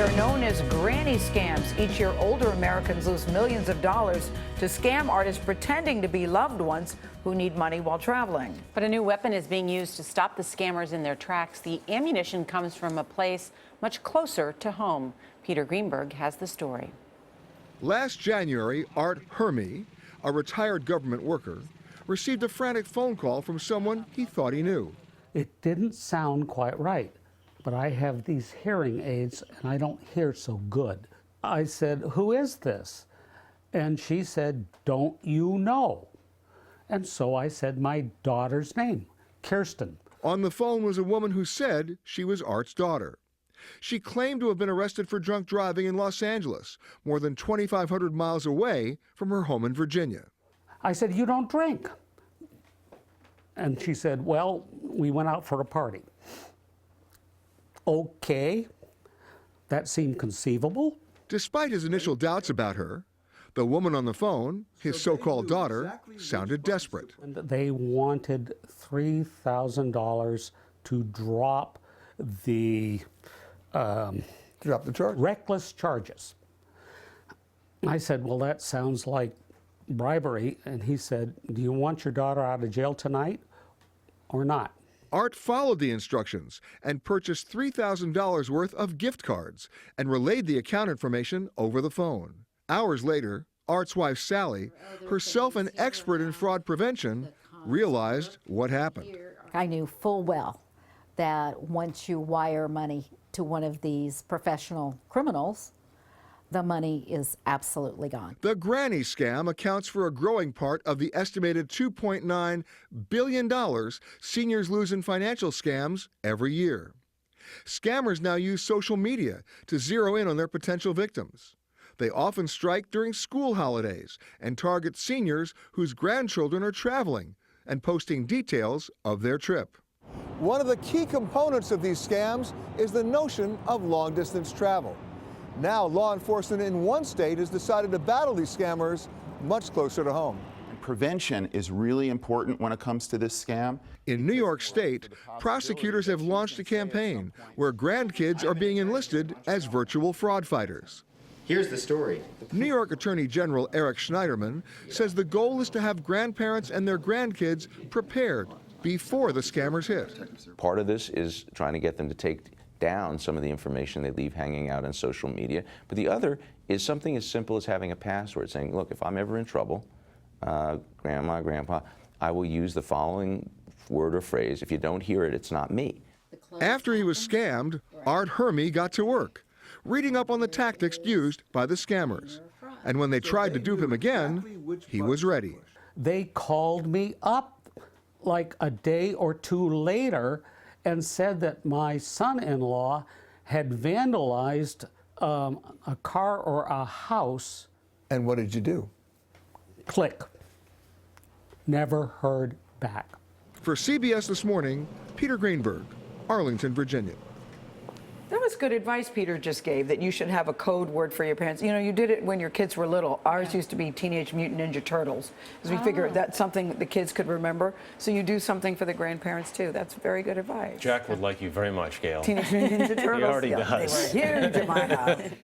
They're known as granny scams. Each year, older Americans lose millions of dollars to scam artists pretending to be loved ones who need money while traveling. But a new weapon is being used to stop the scammers in their tracks. The ammunition comes from a place much closer to home. Peter Greenberg has the story. Last January, Art Hermy, a retired government worker, received a frantic phone call from someone he thought he knew. It didn't sound quite right, but I have these hearing aids and I don't hear so good. I said, "Who is this?" And she said, "Don't you know?" And so I said my daughter's name, Kirsten. On the phone was a woman who said she was Art's daughter. She claimed to have been arrested for drunk driving in Los Angeles, more than 2,500 miles away from her home in Virginia. I said, "You don't drink." And she said, "Well, we went out for a party." Okay, that seemed conceivable. Despite his initial doubts about her, the woman on the phone, his so-called daughter, sounded desperate. And they wanted $3,000 to drop the charge. reckless charges. I said, "Well, that sounds like bribery." And he said, "Do you want your daughter out of jail tonight or not?" Art followed the instructions and purchased $3,000 worth of gift cards and relayed the account information over the phone. Hours later, Art's wife, Sally, herself an expert in fraud prevention, realized what happened. I knew full well that once you wire money to one of these professional criminals, the money is absolutely gone. The granny scam accounts for a growing part of the estimated $2.9 billion seniors lose in financial scams every year. Scammers now use social media to zero in on their potential victims. They often strike during school holidays and target seniors whose grandchildren are traveling and posting details of their trip. One of the key components of these scams is the notion of long-distance travel. Now, law enforcement in one state has decided to battle these scammers much closer to home. Prevention is really important when it comes to this scam. In New York State, prosecutors have launched a campaign where grandkids are being enlisted as virtual fraud fighters. Here's the story. New York Attorney General Eric Schneiderman says the goal is to have grandparents and their grandkids prepared before the scammers hit. Part of this is trying to get them to take down some of the information they leave hanging out on social media. But the other is something as simple as having a password saying, look, if I'm ever in trouble, grandma, grandpa, I will use the following word or phrase. If you don't hear it, it's not me. After he was scammed, Art Hermy got to work, reading up on the tactics used by the scammers. And when they tried to dupe him again, he was ready. They called me up like a day or two later and said that my son-in-law had vandalized a car or a house. And what did you do? Click. Never heard back. For CBS This Morning, Peter Greenberg, Arlington, Virginia. That was good advice Peter just gave, that you should have a code word for your parents. You know, you did it when your kids were little. Ours used to be Teenage Mutant Ninja Turtles, because we figured that's something the kids could remember. So you do something for the grandparents, too. That's very good advice. Jack would like you very much, Gail. Teenage Mutant Ninja Turtles? He already does. They were huge in my house.